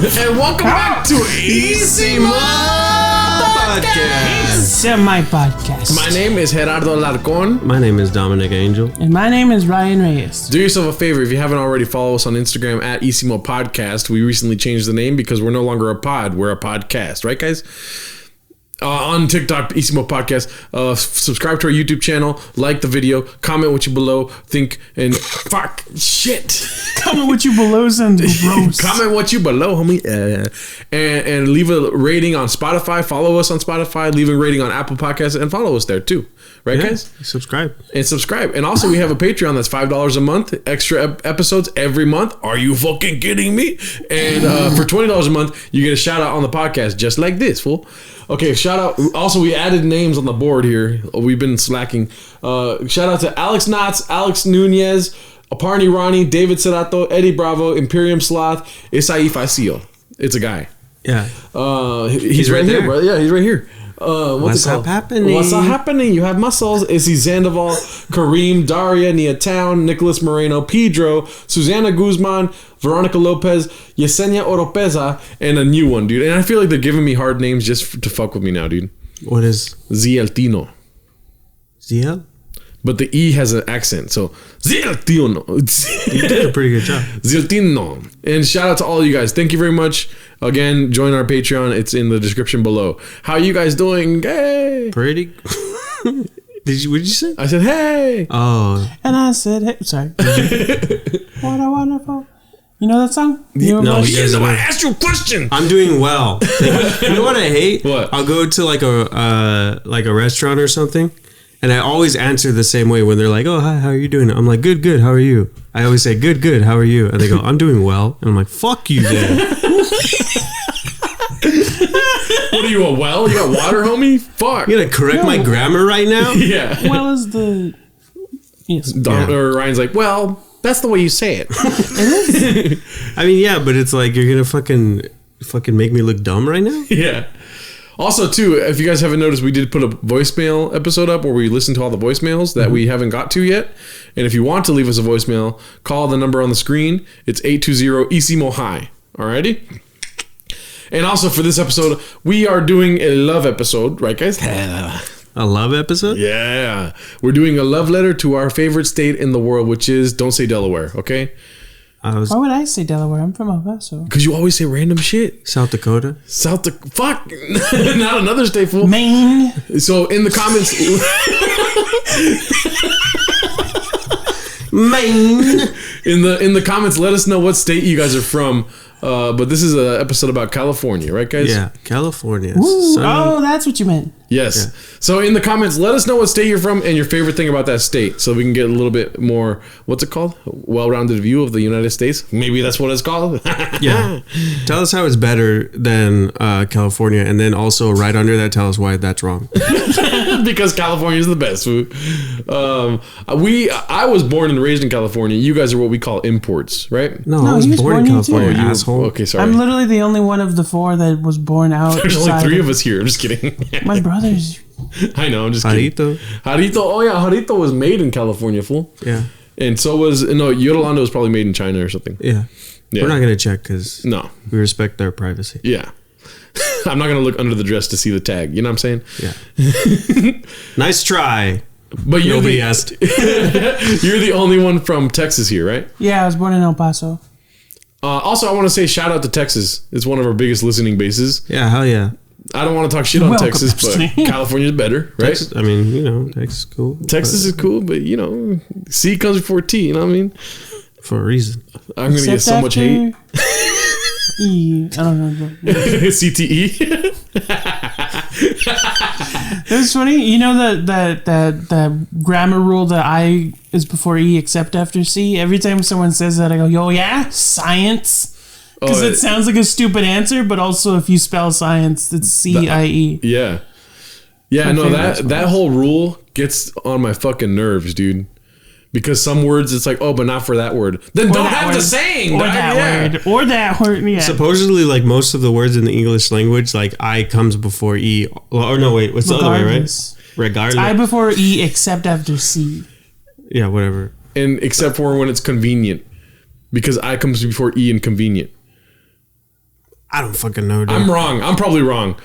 And welcome back to Isimo Podcast. Semi-podcast. My name is Gerardo Larcon. My name is Dominic Angel. And my name is Ryan Reyes. Do yourself a favor, if you haven't already, follow us on Instagram at Isimo Podcast. We recently changed the name because we're no longer a pod, we're a podcast. Right, guys? On TikTok, Isimo Podcast. Subscribe to our YouTube channel. Like the video. Comment what you below think. And fuck. Shit. Comment what you below sounds gross. Comment what you below, homie. And leave a rating on Spotify. Follow us on Spotify. Leave a rating on Apple Podcasts. And follow us there too. Right, guys? Subscribe. And subscribe. And also, we have a Patreon that's $5 a month. Extra episodes every month. Are you fucking kidding me? And for $20 a month, you get a shout out on the podcast just like this, fool. Okay, shout out. Also, we added names on the board here. We've been slacking. Shout out to Alex Knotts, Alex Nunez, Aparni Ronnie, David Cerato, Eddie Bravo, Imperium Sloth, Isai Facio. It's a guy. Yeah. He's right here, bro. Yeah, he's right here. What's up happening? What's up happening? You have muscles. Izzy Sandoval, Kareem, Daria, Nia Town, Nicholas Moreno, Pedro, Susana Guzman, Veronica Lopez, Yesenia Oropeza, and a new one, dude. And I feel like they're giving me hard names just to fuck with me now, dude. What is Zieltino? Ziel? But the E has an accent, so Zieltino. You did a pretty good job. Zieltino. And shout out to all you guys. Thank you very much. Again, join our Patreon. It's in the description below. How are you guys doing? Hey. Pretty. What did you say? I said, hey. Oh. And I said, hey. Sorry. What a wonderful. You know that song? No, I asked you a question. I'm doing well. You know what I hate? What? I'll go to like a restaurant or something, and I always answer the same way when they're like, "Oh, hi, how are you doing?" I'm like, "Good, good. How are you?" I always say, "Good, good. How are you?" And they go, "I'm doing well." And I'm like, "Fuck you, then." What are you, a well? You got water, homie? Fuck. You gonna correct my grammar right now? Yeah. Well is the... Yes. Or Ryan's like, well, that's the way you say it. I mean, yeah, but it's like you're gonna fucking make me look dumb right now. Yeah. Also, too, if you guys haven't noticed, we did put a voicemail episode up where we listen to all the voicemails that we haven't got to yet. And if you want to leave us a voicemail, call the number on the screen. It's 820-ISIMO-HIGH. Alrighty? And also, for this episode, we are doing a love episode. Right, guys? A love episode? Yeah. We're doing a love letter to our favorite state in the world, which is, don't say Delaware, okay? Why would I say Delaware? I'm from El Paso. Because you always say random shit. South Dakota? Fuck. Not another state, fool. Maine. So in the comments... Maine. In the comments, let us know what state you guys are from. But this is an episode about California, right, guys? Yeah, California. Oh, that's what you meant. Yes. Yeah. So in the comments, let us know what state you're from and your favorite thing about that state, so we can get a little bit more, what's it called? Well-rounded view of the United States. Maybe that's what it's called. Yeah. Tell us how it's better than California, and then also right under that, tell us why that's wrong. Because California is the best food. I was born and raised in California. You guys are what we call imports, right? No, I was born in California, you asshole. Okay, sorry. I'm literally the only one of the four that was born out. There's only 3 of us here. I'm just kidding. My brothers. I know, I'm just kidding. Jarrito. Oh yeah, Jarrito was made in California, fool. Yeah. And so was, Yolanda was probably made in China or something. Yeah. We're not going to check because we respect their privacy. Yeah. I'm not going to look under the dress to see the tag. You know what I'm saying? Yeah. Nice try. But nobody asked. You're the only one from Texas here, right? Yeah, I was born in El Paso. Also, I want to say shout out to Texas. It's one of our biggest listening bases. Yeah, hell yeah. I don't want to talk shit on Texas, but California's better, right? Texas, I mean, Texas is cool. Texas is cool, but C comes before T, you know what I mean? For a reason. I'm going to get so much hate. E. I don't know. CTE. It's funny. You know that grammar rule that I is before E except after C? Every time someone says that, I go, yo, yeah, science. Because it sounds like a stupid answer, but also if you spell science, it's C-I-E. Yeah. Yeah, no, that whole rule gets on my fucking nerves, dude. Because some words, it's like, oh, but not for that word. Then don't have the saying. Or that word. Or that word, yeah. Supposedly, like, most of the words in the English language, like, I comes before E. Or no, wait, what's the other way, right? Regardless. I before E except after C. Yeah, whatever. And except for when it's convenient. Because I comes before E and convenient. I don't fucking know, dude. I'm wrong. I'm probably wrong.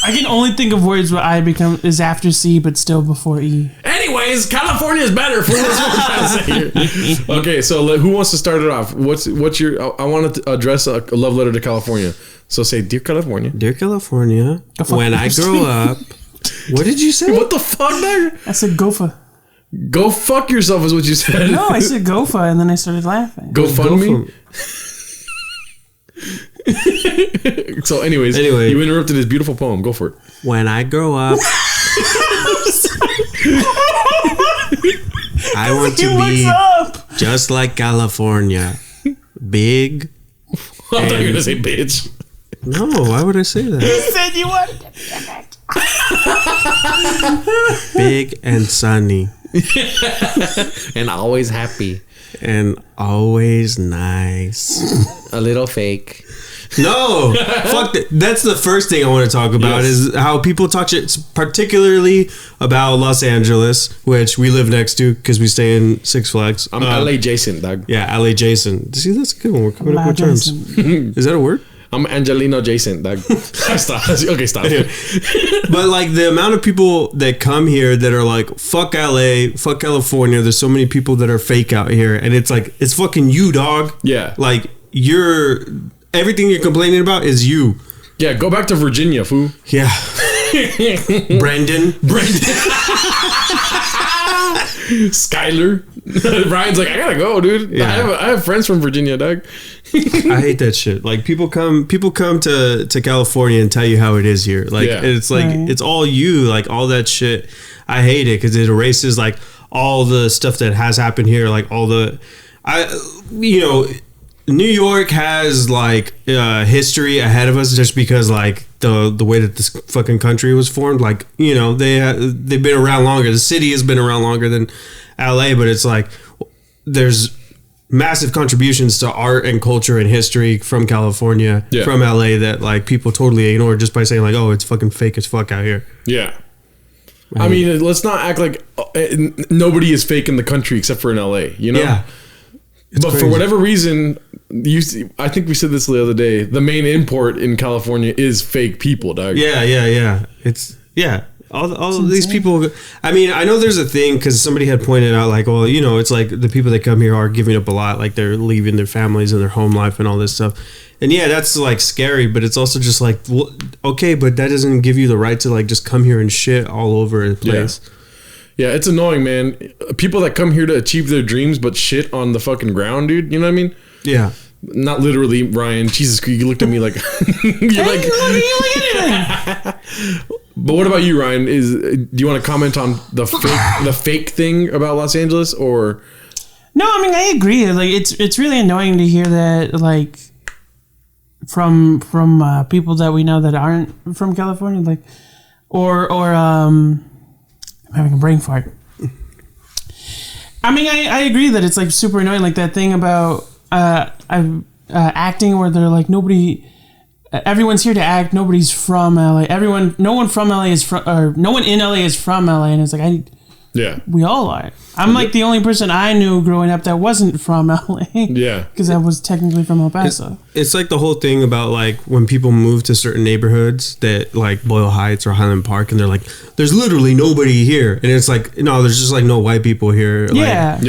I can only think of words where I become is after C but still before E. Anyways, California is better. For what I'm trying to say here. Okay, so who wants to start it off? What's your? I want to address a love letter to California. So say, dear California. Dear California, when I grow up. What did you say? What the fuck, dog? I said GoFa. Go fuck yourself is what you said. No, I said GoFa and then I started laughing. Go fund me. So anyways, you interrupted his beautiful poem. Go for it. When I grow up, I want to be just like California. Big. I thought you were going to say bitch. No, why would I say that? You said you wanted big and sunny. And always happy. And always nice. A little fake. No, fuck that. That's the first thing I want to talk about is how people talk shit, particularly about Los Angeles, which we live next to because we stay in Six Flags. I'm LA Jason, dog. Yeah, LA Jason. See, that's a good one. We're coming up with terms. Is that a word? I'm Angelino Jason, dog. Stop. Okay, stop. But like the amount of people that come here that are like, fuck LA, fuck California. There's so many people that are fake out here. And it's like, it's fucking you, dog. Yeah. Like everything you're complaining about is you. Yeah, go back to Virginia, fool. Yeah. Brandon. Skyler. Ryan's like, I gotta go, dude. Yeah. I have friends from Virginia, dog. I hate that shit. Like people come to California and tell you how it is here. Like it's like it's all you, like all that shit. I hate it because it erases like all the stuff that has happened here. Like New York has like history ahead of us just because like the way that this fucking country was formed. Like they've been around longer. The city has been around longer than LA, but it's like there's massive contributions to art and culture and history from California, from LA that like people totally ignore just by saying like, oh, it's fucking fake as fuck out here. Yeah. I mean, let's not act like nobody is fake in the country except for in LA, Yeah. But crazy. For whatever reason, I think we said this the other day, the main import in California is fake people, dog. Yeah. All these people. I mean, I know there's a thing because somebody had pointed out like, well, it's like the people that come here are giving up a lot, like they're leaving their families and their home life and all this stuff. And yeah, that's like scary, but it's also just like, well, okay, but that doesn't give you the right to like just come here and shit all over the place. Yeah, it's annoying, man. People that come here to achieve their dreams but shit on the fucking ground, dude. You know what I mean? Yeah. Not literally, Ryan. Jesus Christ, you looked at me like you're like. But what about you, Ryan? Do you want to comment on the fake thing about Los Angeles, or? No, I mean I agree. Like it's really annoying to hear that, like from people that we know that aren't from California, like or I'm having a brain fart. I mean I agree that it's like super annoying, like that thing about acting where they're like everyone's here to act. Nobody's from LA. No one from LA is from, or no one in LA is from LA. And it's like, we all are. I'm like the only person I knew growing up that wasn't from LA. Yeah. Because I was technically from El Paso. It's like the whole thing about like when people move to certain neighborhoods that like Boyle Heights or Highland Park, and they're like, there's literally nobody here. And it's like, no, there's just like no white people here. Like,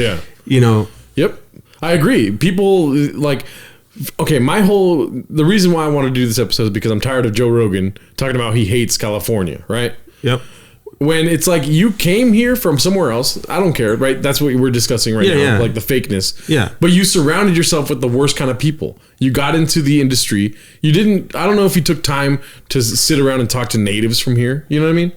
Yep. I agree. People like, okay, the reason why I want to do this episode is because I'm tired of Joe Rogan talking about he hates California, right? Yep. When it's like you came here from somewhere else, I don't care, right? That's what we're discussing right now, like the fakeness. Yeah. But you surrounded yourself with the worst kind of people. You got into the industry. I don't know if you took time to sit around and talk to natives from here. You know what I mean?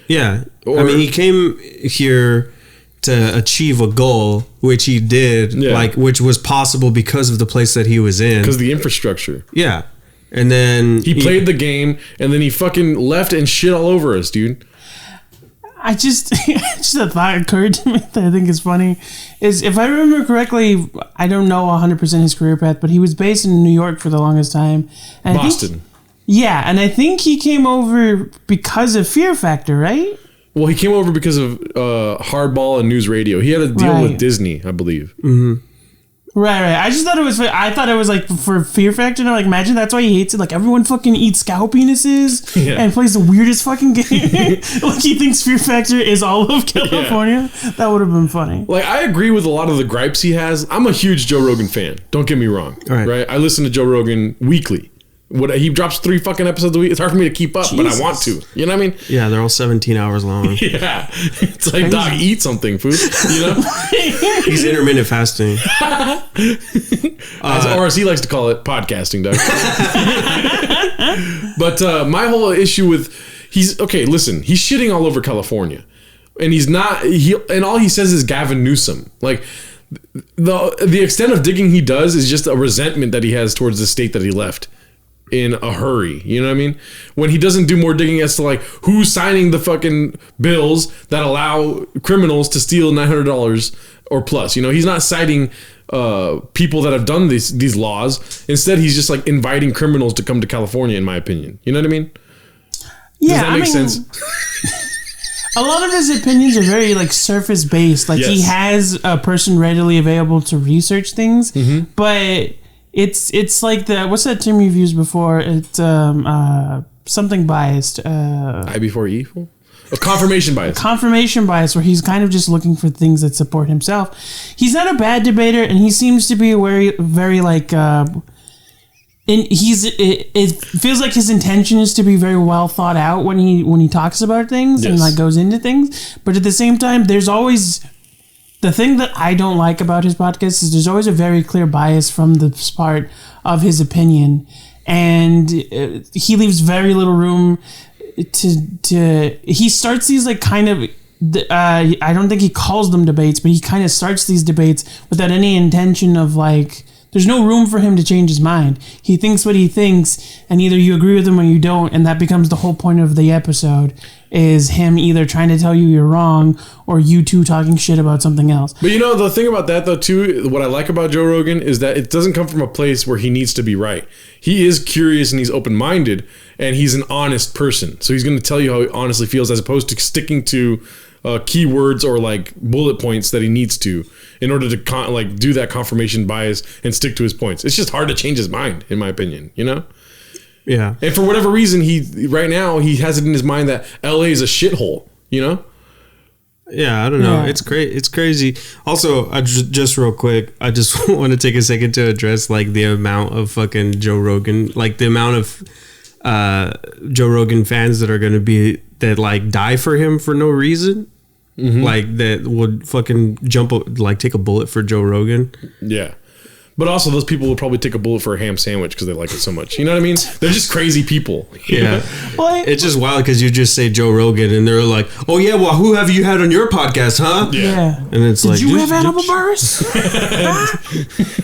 Yeah. I mean, he came here to achieve a goal, which he did, which was possible because of the place that he was in. Because of the infrastructure. Yeah. And then he played the game, and then he fucking left and shit all over us, dude. just a thought occurred to me that I think is funny. Is if I remember correctly, I don't know 100% his career path, but he was based in New York for the longest time. And Boston. And I think he came over because of Fear Factor, right? Well, he came over because of Hardball and News Radio. He had a deal with Disney, I believe. Mm-hmm. Right. I just thought it was. I thought it was like for fear factor. And I'm like, imagine that's why he hates it. Like everyone fucking eats cow penises and plays the weirdest fucking game. Like he thinks fear factor is all of California. Yeah. That would have been funny. Like I agree with a lot of the gripes he has. I'm a huge Joe Rogan fan. Don't get me wrong. Right? I listen to Joe Rogan weekly. He drops 3 fucking episodes a week. It's hard for me to keep up, but I want to. You know what I mean? Yeah, they're all 17 hours long. Yeah. It's like, dog, eat something, food. You know? He's intermittent fasting. Or as he likes to call it, podcasting, dog. But my whole issue with... listen, he's shitting all over California. And he's not... And all he says is Gavin Newsom. Like... The extent of digging he does is just a resentment that he has towards the state that he left in a hurry. You know what I mean? When he doesn't do more digging as to like who's signing the fucking bills that allow criminals to steal $900 or plus. You know, he's not citing people that have done these laws. Instead, he's just like inviting criminals to come to California, in my opinion. You know what I mean? Yeah, Does that make sense? A lot of his opinions are very like surface based. Like he has a person readily available to research things, but it's like what's that term you've used before? It's something biased. I before evil? Confirmation bias. Confirmation bias, where he's kind of just looking for things that support himself. He's not a bad debater, and he seems to be very like. And it feels like his intention is to be very well thought out when he talks about things and like goes into things. But at the same time, there's always the thing that I don't like about his podcast is there's always a very clear bias from the part of his opinion, and he leaves very little room to. He starts these like kind of. I don't think he calls them debates, but he kind of starts these debates without any intention of like. There's no room for him to change his mind. He thinks what he thinks, and either you agree with him or you don't, and that becomes the whole point of the episode, is him either trying to tell you you're wrong or you two talking shit about something else. But you know, the thing about that, though, too, what I like about Joe Rogan is that it doesn't come from a place where he needs to be right. He is curious and he's open-minded, and he's an honest person. So he's going to tell you how he honestly feels as opposed to sticking to keywords or like bullet points that he needs to in order to do that confirmation bias and stick to his points. It's just hard to change his mind, in my opinion, you know? Yeah. And for whatever reason, right now he has it in his mind that LA is a shithole, you know? Yeah, I don't know. Yeah. It's great. It's crazy. Also, just real quick, I just want to take a second to address like the amount of fucking Joe Rogan, like the amount of Joe Rogan fans that are going to be that like die for him for no reason. Like that would fucking take a bullet for Joe Rogan. Yeah. But also those people would probably take a bullet for a ham sandwich because they like it so much. You know what I mean? They're just crazy people. Yeah. It's just wild because you just say Joe Rogan and they're like, oh yeah, well, who have you had on your podcast, huh? Yeah. And it's Did you have edible burrs?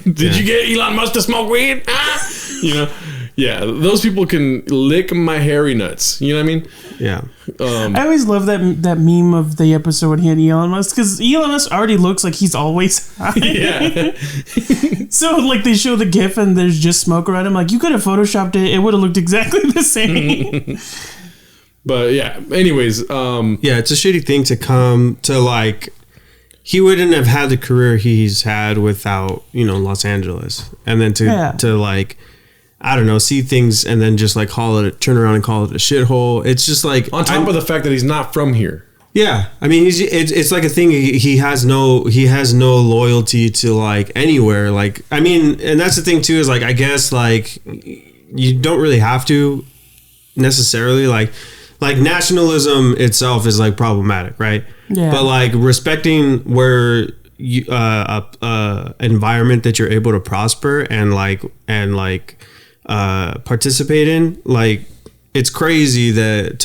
Did you get Elon Musk to smoke weed? You know? Yeah, those people can lick my hairy nuts. You know what I mean? Yeah. I always love that meme of the episode when he had Elon Musk, because Elon Musk already looks like he's always high. Yeah. So like they show the GIF and there's just smoke around him. Like you could have photoshopped it; it would have looked exactly the same. But yeah. Anyways, yeah, it's a shitty thing to come to like. He wouldn't have had the career he's had without Los Angeles, and then to like. I don't know, see things and then just like turn around and call it a shithole. It's just like on top of the fact that he's not from here. Yeah, I mean, it's like a thing. He has no loyalty to like anywhere. Like, I mean, and that's the thing too is like I guess like you don't really have to necessarily like nationalism itself is like problematic, right? Yeah. But like respecting where you environment that you're able to prosper and participate in, like it's crazy that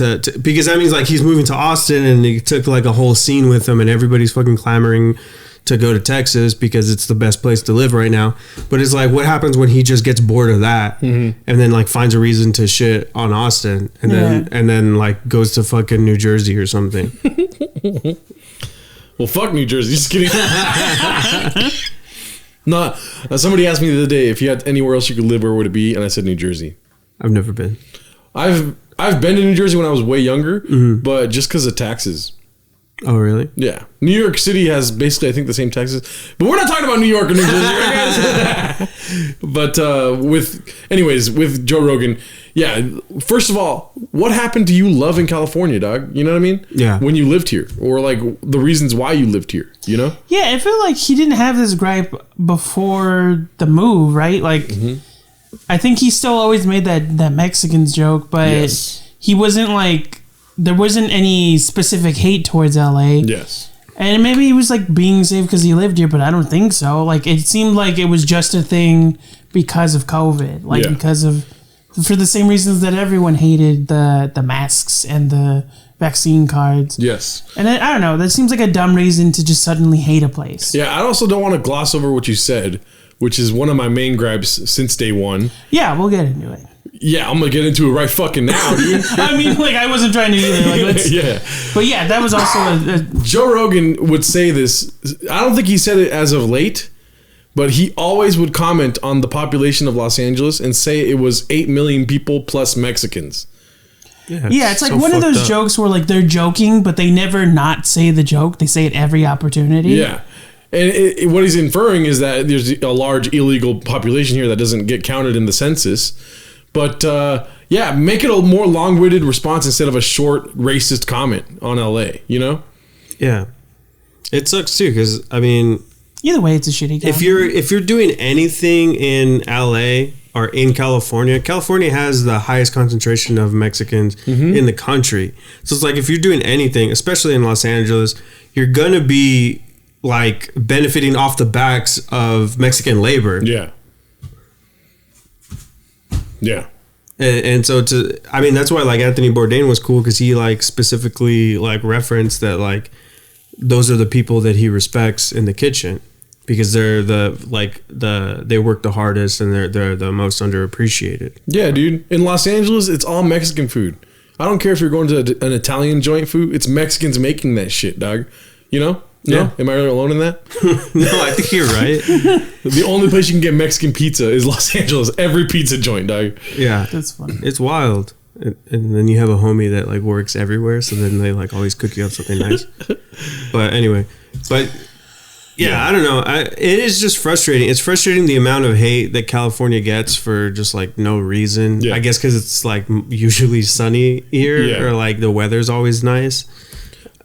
because that means like he's moving to Austin and he took like a whole scene with him and everybody's fucking clamoring to go to Texas because it's the best place to live right now. But it's like what happens when he just gets bored of that and then like finds a reason to shit on Austin and then like goes to fucking New Jersey or something. Well, fuck New Jersey. Just kidding. No, somebody asked me the other day if you had anywhere else you could live, where would it be? And I said New Jersey. I've never been. I've been to New Jersey when I was way younger, but just because of taxes. Oh, really? Yeah. New York City has basically, I think, the same taxes. But we're not talking about New York or New Jersey, guys. But with Joe Rogan, yeah, first of all, what happened to you loving California, dog? You know what I mean? Yeah. When you lived here, or like the reasons why you lived here, you know? Yeah, I feel like he didn't have this gripe before the move, right? Like, I think he still always made that Mexicans joke, but he wasn't like, there wasn't any specific hate towards LA. Yes. And maybe he was like being safe because he lived here, but I don't think so. Like, it seemed like it was just a thing because of COVID. Like, because of, for the same reasons that everyone hated the masks and the vaccine cards. Yes. And I don't know, that seems like a dumb reason to just suddenly hate a place. Yeah, I also don't want to gloss over what you said, which is one of my main gripes since day one. Yeah, we'll get into it. Yeah, I'm gonna get into it right fucking now, dude. I mean, like, I wasn't trying to either. Like, let's, yeah. But yeah, that was also Joe Rogan would say this. I don't think he said it as of late, but he always would comment on the population of Los Angeles and say it was 8 million people plus Mexicans. Yeah, it's like one of those jokes where like they're joking, but they never not say the joke. They say it every opportunity. Yeah. And what he's inferring is that there's a large illegal population here that doesn't get counted in the census. But yeah, make it a more long-winded response instead of a short racist comment on LA, you know? Yeah. It sucks too, because I mean, either way, it's a shitty comment. If you're doing anything in LA or in California, California has the highest concentration of Mexicans in the country. So it's like if you're doing anything, especially in Los Angeles, you're gonna be like benefiting off the backs of Mexican labor. Yeah. Yeah. And so I mean, that's why like Anthony Bourdain was cool, because he like specifically like referenced that like those are the people that he respects in the kitchen, because they're they work the hardest and they're the most underappreciated. Yeah, dude. In Los Angeles, it's all Mexican food. I don't care if you're going to an Italian joint food. It's Mexicans making that shit, dog. You know? No? Yeah. Am I alone in that? No, I think you're right. The only place you can get Mexican pizza is Los Angeles. Every pizza joint, dog. Yeah. That's funny. It's wild. And then you have a homie that like works everywhere, so then they like always cook you up something nice. But anyway, yeah, I don't know. It is just frustrating. It's frustrating the amount of hate that California gets for just like no reason. Yeah. I guess because it's like usually sunny here, or like the weather's always nice.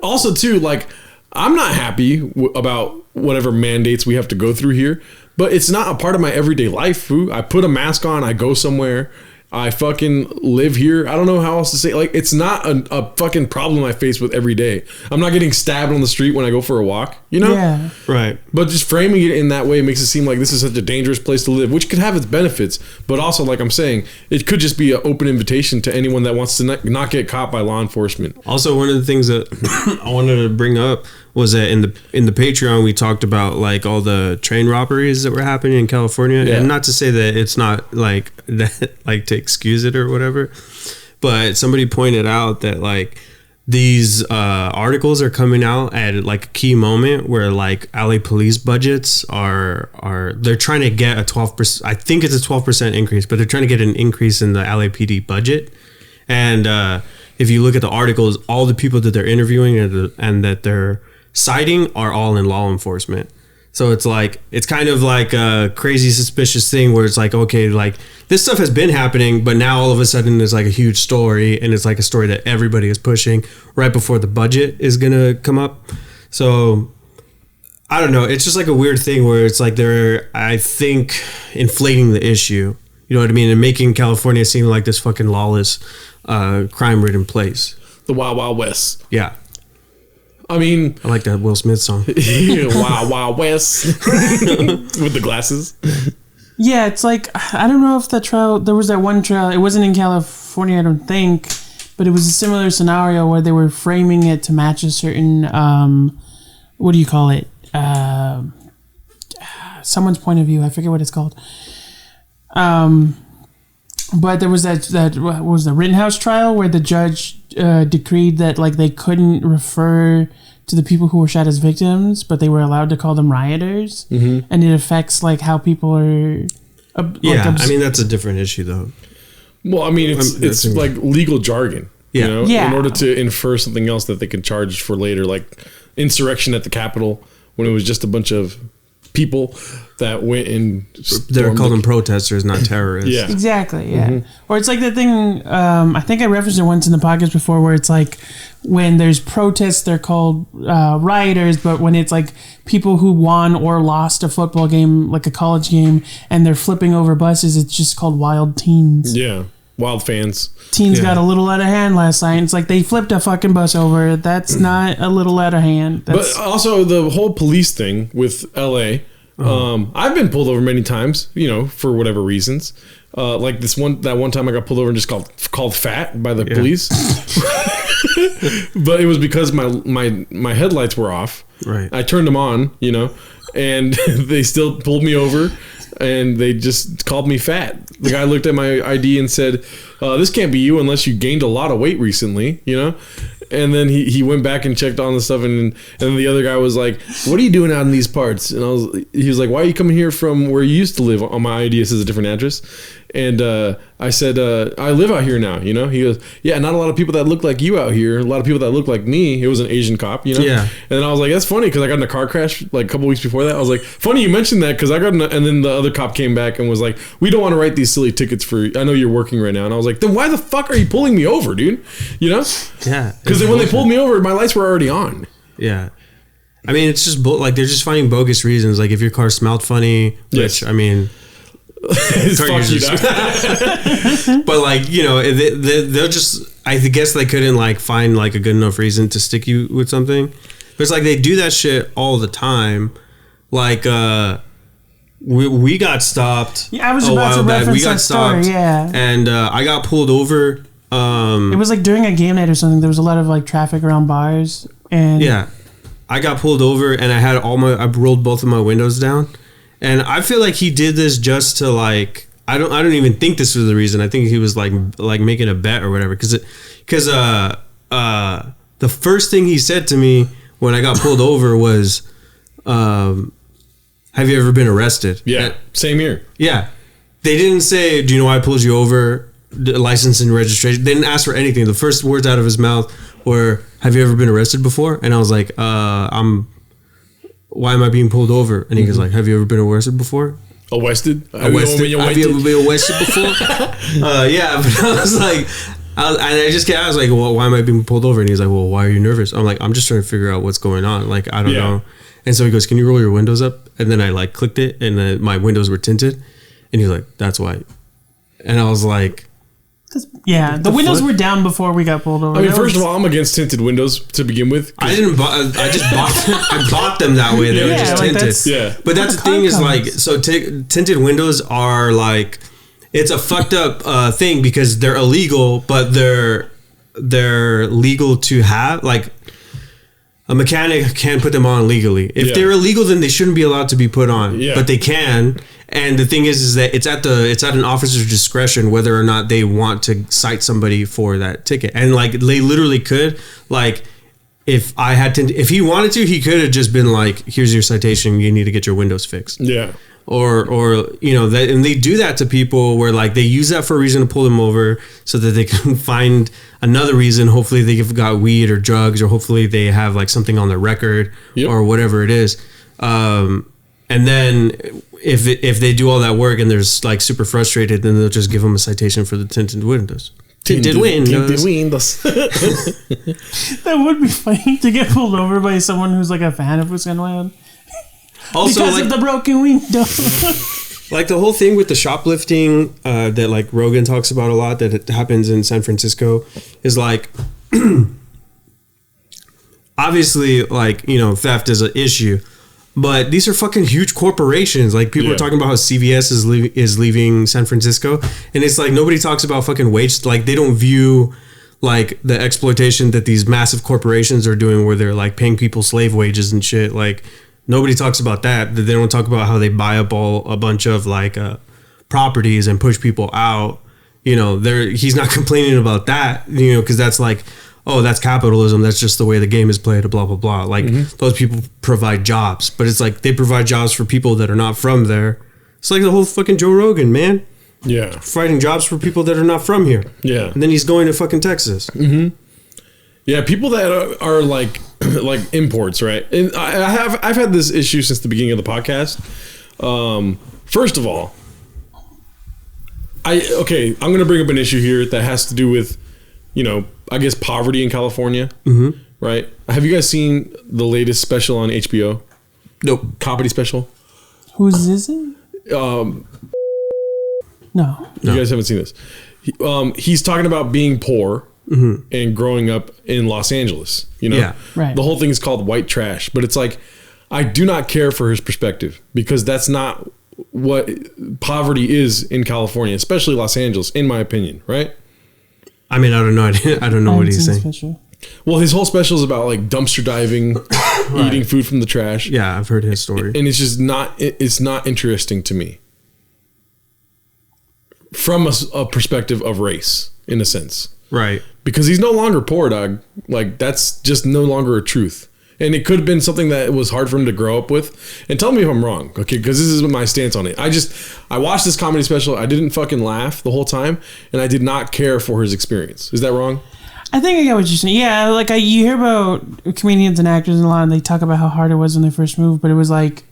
Also, too, like, I'm not happy about whatever mandates we have to go through here, but it's not a part of my everyday life, fool. I put a mask on, I go somewhere, I fucking live here. I don't know how else to say it. Like, it's not a fucking problem I face with every day. I'm not getting stabbed on the street when I go for a walk, you know? Yeah. Right. But just framing it in that way makes it seem like this is such a dangerous place to live, which could have its benefits. But also, like I'm saying, it could just be an open invitation to anyone that wants to not get caught by law enforcement. Also, one of the things that I wanted to bring up was that in the Patreon we talked about like all the train robberies that were happening in California, and not to say that it's not like that, like to excuse it or whatever, but somebody pointed out that like these articles are coming out at like a key moment where like LA police budgets are they're trying to get a 12%. I think it's a 12% increase, but they're trying to get an increase in the LAPD budget. And if you look at the articles, all the people that they're interviewing and that they're citing are all in law enforcement. So it's like, it's kind of like a crazy suspicious thing where it's like, okay, like this stuff has been happening, but now all of a sudden there's like a huge story, and it's like a story that everybody is pushing right before the budget is going to come up. So I don't know. It's just like a weird thing where it's like they're, I think, inflating the issue. You know what I mean? And making California seem like this fucking lawless, crime-ridden place. The Wild Wild West. Yeah. I mean, I like that Will Smith song. Wild Wild West with the glasses. Yeah, it's like, I don't know if that trial, there was that one trial, it wasn't in California, I don't think, but it was a similar scenario where they were framing it to match a certain, what do you call it? Someone's point of view, I forget what it's called. But there was that what was the Rittenhouse trial where the judge decreed that like they couldn't refer to the people who were shot as victims, but they were allowed to call them rioters, and it affects like how people are. I mean that's a different issue though. Well, I mean it's like legal jargon. Yeah. You know, Yeah. in order to infer something else that they can charge for later, like insurrection at the Capitol, when it was just a bunch of people that went and They're called them protesters, not terrorists. Yeah. Exactly, yeah. Or it's like the thing, I think I referenced it once in the podcast before, where it's like when there's protests, they're called rioters, but when it's like people who won or lost a football game, like a college game, and they're flipping over buses, it's just called wild teens. Yeah. Wild fans. Teens got a little out of hand last night. It's like they flipped a fucking bus over. That's not a little out of hand. That's, But also the whole police thing with LA. I've been pulled over many times, you know, for whatever reasons. Like that one time I got pulled over and just called fat by the police. But it was because my headlights were off. Right. I turned them on, you know, and they still pulled me over. And they just called me fat. The guy looked at my ID and said, "This can't be you unless you gained a lot of weight recently," you know. And then he went back and checked on the stuff, and then the other guy was like, "What are you doing out in these parts?" And he was like, "Why are you coming here from where you used to live?" On my ID it says a different address, and I said, "I live out here now." You know, he goes, "Yeah, not a lot of people that look like you out here. A lot of people that look like me." It was an Asian cop, you know. Yeah. And then I was like, "That's funny," because I got in a car crash like a couple weeks before that. I was like, "Funny you mentioned that," because I got and then the other cop came back and was like, "We don't want to write these silly tickets for. I know you're working right now." And I was like, "Then why the fuck are you pulling me over, dude?" You know? Yeah. Because when they pulled me over, my lights were already on. Yeah. I mean, it's just like they're just finding bogus reasons. Like if your car smelled funny, Yes. which I mean, It's car fuck you, users- dog. but like you know, they'll just. I guess they couldn't like find like a good enough reason to stick you with something. But it's like they do that shit all the time. Like we got stopped. Yeah, I was a about to while back. reference We got that story, stopped. yeah. And I got pulled over. it was like during a game night or something. There was a lot of like traffic around bars, and Yeah, I got pulled over and I had I rolled both of my windows down, and I feel like he did this just to like I don't even think this was the reason. I think he was like making a bet or whatever because the first thing he said to me when I got pulled over was, "Have you ever been arrested?" Yeah, same here. Yeah, they didn't say, "Do you know why I pulled you over?" License and registration. They didn't ask for anything. The first words out of his mouth were, "Have you ever been arrested before?" And I was like, why am I being pulled over? And he was like, "Have you ever been arrested before?" Arrested? Have you ever been arrested before? Yeah, but I was like, I was like, well, why am I being pulled over? And he's like, well, why are you nervous? I'm like, I'm just trying to figure out what's going on. Like, I don't know. And so he goes, can you roll your windows up? And then I like clicked it and then my windows were tinted. And he's like, that's why. And I was like, yeah, the windows fuck? were down before we got pulled over. I mean, That first was- of all, I'm against tinted windows to begin with. I just bought them that way. They were Yeah, just like tinted. that's- Yeah. But that's the car thing is like, colors. so tinted windows are like, it's a fucked up thing because they're illegal, but they're legal to have. Like a mechanic can't put them on legally. If Yeah. they're illegal, then they shouldn't be allowed to be put on. Yeah. But they can. And the thing is that it's at an officer's discretion whether or not they want to cite somebody for that ticket. And like they literally could, like if he wanted to, he could have just been like, here's your citation, you need to get your windows fixed. Yeah. Or you know, and they do that to people where like they use that for a reason to pull them over so that they can find another reason. Hopefully they've got weed or drugs, or hopefully they have like something on their record or whatever it is. And then if they do all that work and they're like super frustrated, then they'll just give them a citation for the tinted windows. Tinted windows. that would be funny to get pulled over by someone who's like a fan of What's Going On. Also, Because like, of the broken window. like the whole thing with the shoplifting that like Rogan talks about a lot that it happens in San Francisco is like obviously like, you know, theft is an issue, but these are fucking huge corporations. Like people are talking about how CVS is leaving San Francisco, and it's like nobody talks about fucking wage. Like they don't view like the exploitation that these massive corporations are doing where they're like paying people slave wages and shit. Like nobody talks about that. They don't talk about how they buy up a bunch of like properties and push people out. You know, he's not complaining about that, you know, because that's like, oh, that's capitalism. That's just the way the game is played, blah, blah, blah. Like those people provide jobs, but it's like they provide jobs for people that are not from there. It's like the whole fucking Joe Rogan, man. Yeah. Fighting jobs for people that are not from here. Yeah. And then he's going to fucking Texas. Yeah, people that are like like imports, right? And I've had this issue since the beginning of the podcast. First of all, I'm going to bring up an issue here that has to do with, I guess poverty in California, right? Have you guys seen the latest special on HBO? Nope. Comedy special? Who's this? No. You guys haven't seen this. He's talking about being poor and growing up in Los Angeles. Yeah. Right. The whole thing is called white trash, but it's like, I do not care for his perspective because that's not what poverty is in California, especially Los Angeles, in my opinion, right? I mean, I don't know. I don't know what he's saying. Special. Well, his whole special is about like dumpster diving, eating food from the trash. Yeah, I've heard his story. And it's just it's not interesting to me from a perspective of race, in a sense. Right. Because he's no longer poor, dog. Like, that's just no longer a truth. And it could have been something that was hard for him to grow up with. And tell me if I'm wrong, okay? Because this is my stance on it. I watched this comedy special. I didn't fucking laugh the whole time. And I did not care for his experience. Is that wrong? I think I get what you're saying. Yeah, like you hear about comedians and actors and a lot, and they talk about how hard it was when they first moved. But it was like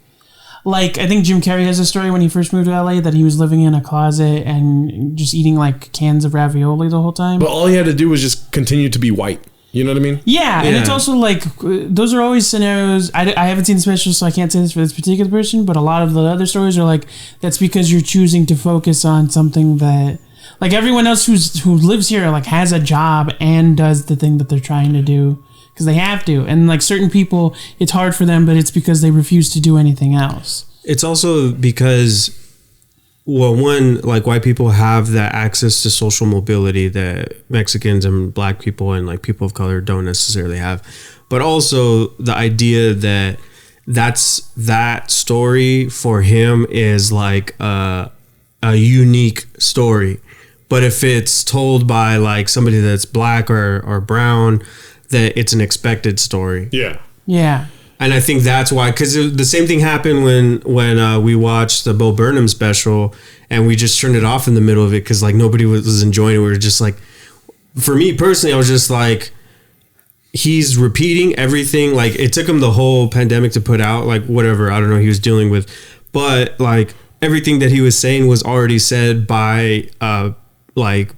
I think Jim Carrey has a story when he first moved to LA that he was living in a closet and just eating like cans of ravioli the whole time. But all he had to do was just continue to be white. You know what I mean? Yeah, and it's also like, those are always scenarios. I haven't seen the special, so I can't say this for this particular person, but a lot of the other stories are like, that's because you're choosing to focus on something that, like everyone else who lives here, like has a job and does the thing that they're trying to do because they have to. And like certain people, it's hard for them, but it's because they refuse to do anything else. It's also because, well, one, like white people have that access to social mobility that Mexicans and black people and like people of color don't necessarily have. But also the idea that that story for him is like a unique story. But if it's told by like somebody that's black or brown, that it's an expected story. Yeah. Yeah. And I think that's why, because the same thing happened when we watched the Bo Burnham special, and we just turned it off in the middle of it because like nobody was enjoying it. We were just like, for me personally, I was just like, he's repeating everything. Like it took him the whole pandemic to put out like whatever, I don't know, he was dealing with, but like everything that he was saying was already said by like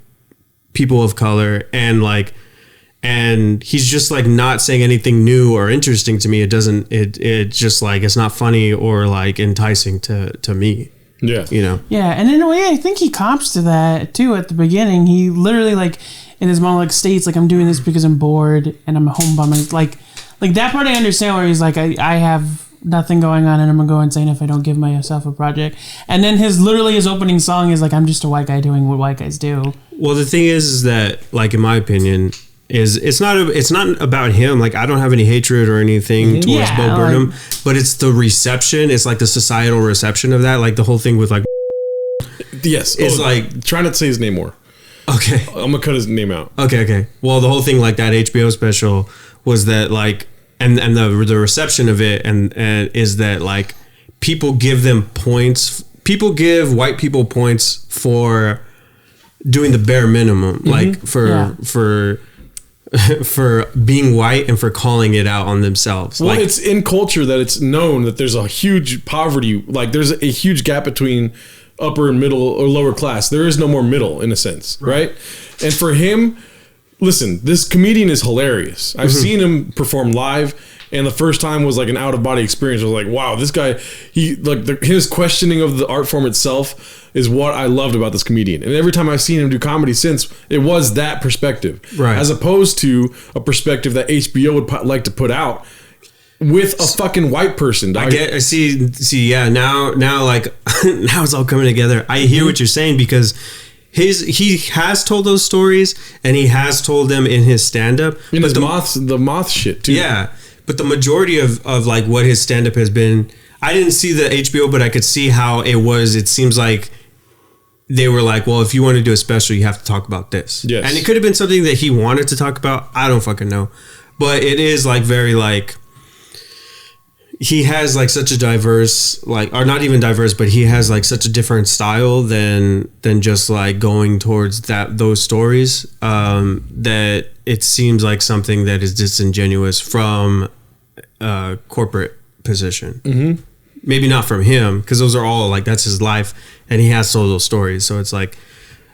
people of color, and he's just like not saying anything new or interesting to me. It just like, it's not funny or like enticing to me. Yeah. You know? Yeah. And in a way, I think he comps to that too at the beginning. He literally like in his monologue states like, I'm doing this because I'm bored and I'm a home bum. Like that part I understand where he's like, I have nothing going on and I'm gonna go insane if I don't give myself a project. And then his opening song is like, I'm just a white guy doing what white guys do. Well, the thing is that like, in my opinion, it's not about him. Like I don't have any hatred or anything towards Bo Burnham, but it's the reception. It's like the societal reception of that. Like the whole thing with like, yes, it's like try not to say his name more. Okay, I'm gonna cut his name out. Okay. Well, the whole thing like that HBO special was that like, and the reception of it and is that like people give them points. People give white people points for doing the bare minimum, like for being white and for calling it out on themselves. Well, like, it's in culture that it's known that there's a huge poverty, like there's a huge gap between upper and middle or lower class. There is no more middle in a sense, right? And for him, listen, this comedian is hilarious. I've seen him perform live, and the first time was like an out of body experience. I was like, wow, this guy, he like his questioning of the art form itself is what I loved about this comedian. And every time I've seen him do comedy since, it was that perspective, right? As opposed to a perspective that HBO would like to put out with a fucking white person. I see. Yeah, now like now it's all coming together. I hear what you're saying because he has told those stories and he has told them in his stand up. In his the moth shit too. Yeah. But the majority of like what his stand up has been, I didn't see the HBO, but I could see how it was. It seems like they were like, well, if you want to do a special, you have to talk about this. Yes. And it could have been something that he wanted to talk about. I don't fucking know. But it is like very like, he has like such a diverse, like, or not even diverse, but he has like such a different style than just like going towards those stories, that it seems like something that is disingenuous from a corporate position. Mm-hmm. Maybe not from him, because those are all like, that's his life, and he has told those stories. So it's like,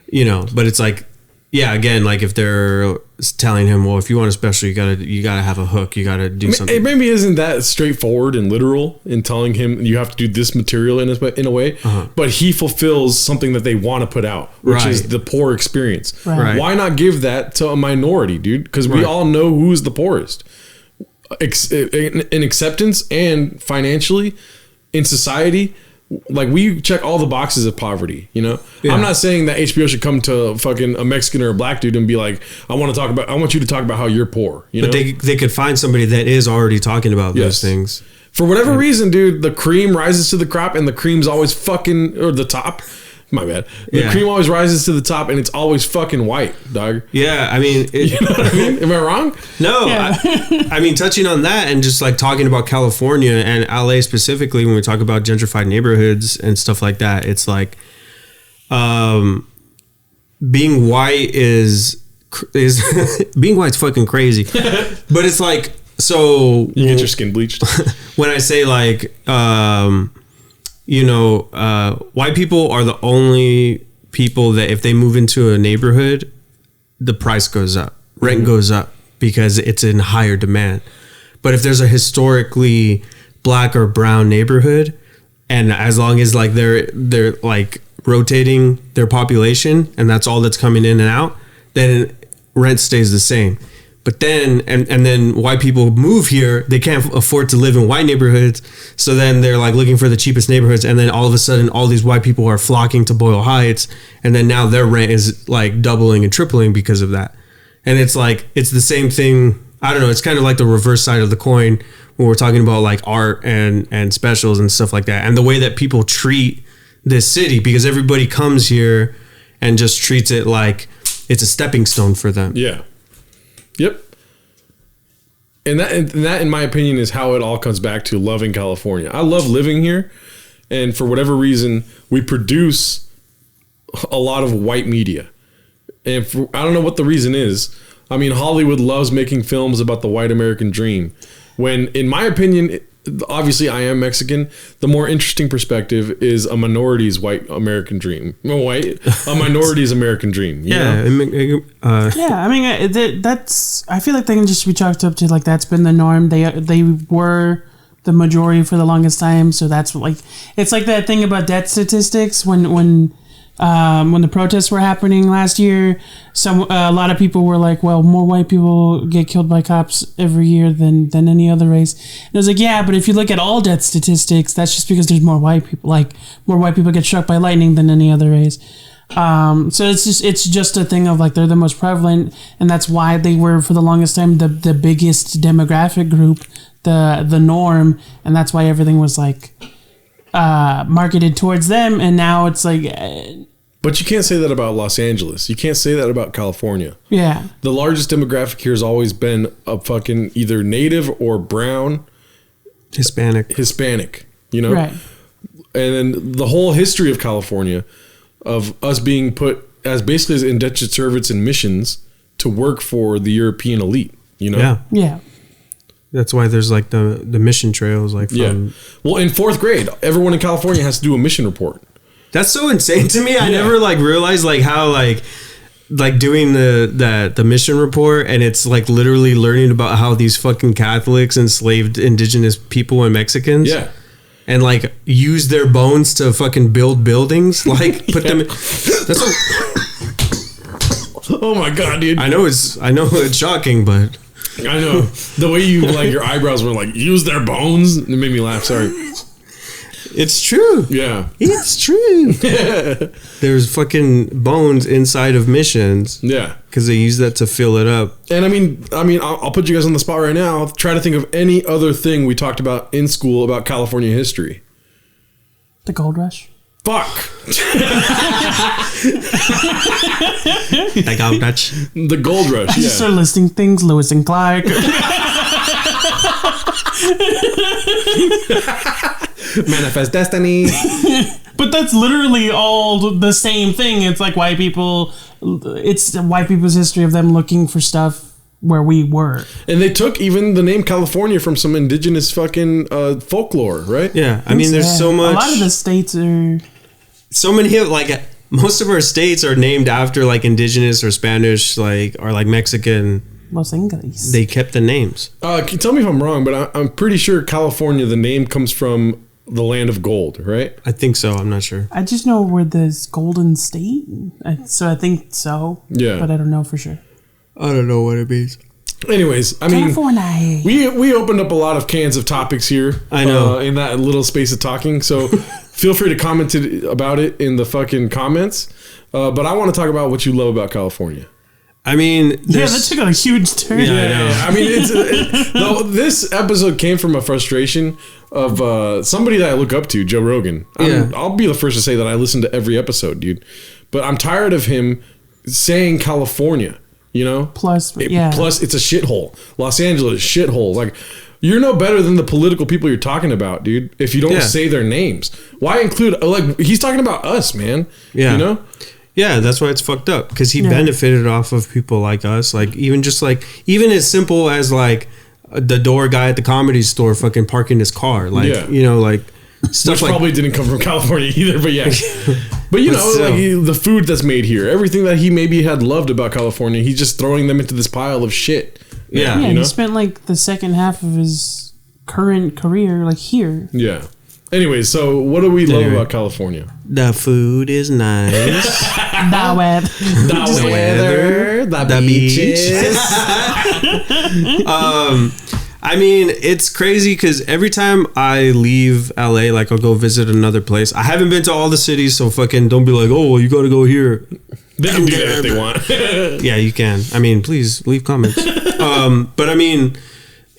you know, but it's like, yeah, again, like if they're telling him, well, if you want a special, you gotta have a hook, you gotta do something. It maybe isn't that straightforward and literal in telling him you have to do this material in a way, but he fulfills something that they want to put out, which is the poor experience. Right. Why not give that to a minority, dude? Because we all know who's the poorest in acceptance and financially in society. Like, we check all the boxes of poverty, you know? Yeah. I'm not saying that HBO should come to fucking a Mexican or a black dude and be like, I want you to talk about how you're poor, you know? But they could find somebody that is already talking about those things. For whatever reason, dude, the cream rises to the crop, and the cream's always fucking, or the top. My bad. The cream always rises to the top, and it's always fucking white, dog. Yeah, I mean... you know what I mean? Am I wrong? No. Yeah. I mean, touching on that and just like talking about California and LA specifically, when we talk about gentrified neighborhoods and stuff like that, it's like... being white is being white's fucking crazy. But it's like... So... You get your skin bleached? When I say like... you know, white people are the only people that if they move into a neighborhood, the price goes up, rent goes up because it's in higher demand. But if there's a historically black or brown neighborhood, and as long as like they're like rotating their population and that's all that's coming in and out, then rent stays the same. But then, and then white people move here, they can't afford to live in white neighborhoods. So then they're like looking for the cheapest neighborhoods. And then all of a sudden, all these white people are flocking to Boyle Heights. And then now their rent is like doubling and tripling because of that. And it's like, it's the same thing. I don't know. It's kind of like the reverse side of the coin when we're talking about like art and specials and stuff like that. And the way that people treat this city, because everybody comes here and just treats it like it's a stepping stone for them. Yeah. Yep. And that, in my opinion, is how it all comes back to loving California. I love living here. And for whatever reason, we produce a lot of white media. And I don't know what the reason is. I mean, Hollywood loves making films about the white American dream. When, in my opinion, obviously I am Mexican, the more interesting perspective is a minority's white American dream. A minority's American dream. Yeah, I mean, that's. I feel like they can just be chalked up to like that's been the norm. They were the majority for the longest time, so that's like it's like that thing about death statistics when the protests were happening last year. A lot of people were like, well, more white people get killed by cops every year than any other race. And I was like, yeah, but if you look at all death statistics, that's just because there's more white people. Like, more white people get struck by lightning than any other race. So it's just a thing of like they're the most prevalent, and that's why they were for the longest time the biggest demographic group, the norm, and that's why everything was like marketed towards them. And now it's like but you can't say that about Los Angeles. You can't say that about California. Yeah. The largest demographic here has always been a fucking either native or brown. Hispanic, you know? Right. And then the whole history of California, of us being put as basically as indentured servants and missions to work for the European elite, you know? Yeah. Yeah. That's why there's like the mission trails. Like, Well, in 4th grade, everyone in California has to do a mission report. That's so insane to me. I never like realized like how like doing the mission report, and it's like literally learning about how these fucking Catholics enslaved indigenous people and Mexicans. Yeah. And like use their bones to fucking build buildings. Like put them. That's what. Oh my god, dude! I know it's shocking, but I know the way you like your eyebrows were like use their bones. It made me laugh. Sorry. It's true. Yeah. It's true. There's fucking bones inside of missions. Yeah. Because they use that to fill it up. And I mean, I'll put you guys on the spot right now. Try to think of any other thing we talked about in school about California history. The Gold Rush. Fuck. The Gold Rush. The Gold Rush. I just started listing things. Lewis and Clark. Manifest destiny. But that's literally all the same thing. It's like white people. It's white people's history of them looking for stuff where we were. And they took even the name California from some indigenous fucking folklore, right? Yeah, I mean, there's so much. A lot of the states are. So many of like most of our states are named after like indigenous or Spanish, like or like Mexican. Los Ingles. They kept the names. Tell me if I'm wrong, but I'm pretty sure California, the name comes from the land of gold, right? I think so. I'm not sure. I just know we're this golden state, so I think so. Yeah, but I don't know for sure. I don't know what it means. Anyways, I mean, California. we opened up a lot of cans of topics here. I know in that little space of talking. So feel free to comment about it in the fucking comments. But I want to talk about what you love about California. I mean, yeah, that took a huge turn. Yeah, I know. I mean, this episode came from a frustration of somebody that I look up to, Joe Rogan. I'll be the first to say that I listen to every episode, dude. But I'm tired of him saying California, you know? Plus, it's a shithole. Los Angeles, shithole. Like, you're no better than the political people you're talking about, dude, if you don't say their names. Why include, like, he's talking about us, man. Yeah. You know? Yeah, that's why it's fucked up, because he benefited off of people like us, like even as simple as like the door guy at the Comedy Store fucking parking his car, like you know, like stuff. Which like, probably didn't come from California either, but yeah. But you know, like the food that's made here, everything that he maybe had loved about California, he's just throwing them into this pile of shit. Yeah, you know? He spent like the second half of his current career like here. Yeah. Anyway, so what do we love about California? The food is nice. The weather. The weather. The beaches. I mean, it's crazy because every time I leave LA, like I'll go visit another place. I haven't been to all the cities, so fucking don't be like, oh, well, you got to go here. They can do that if they want. Yeah, you can. I mean, please leave comments. But I mean,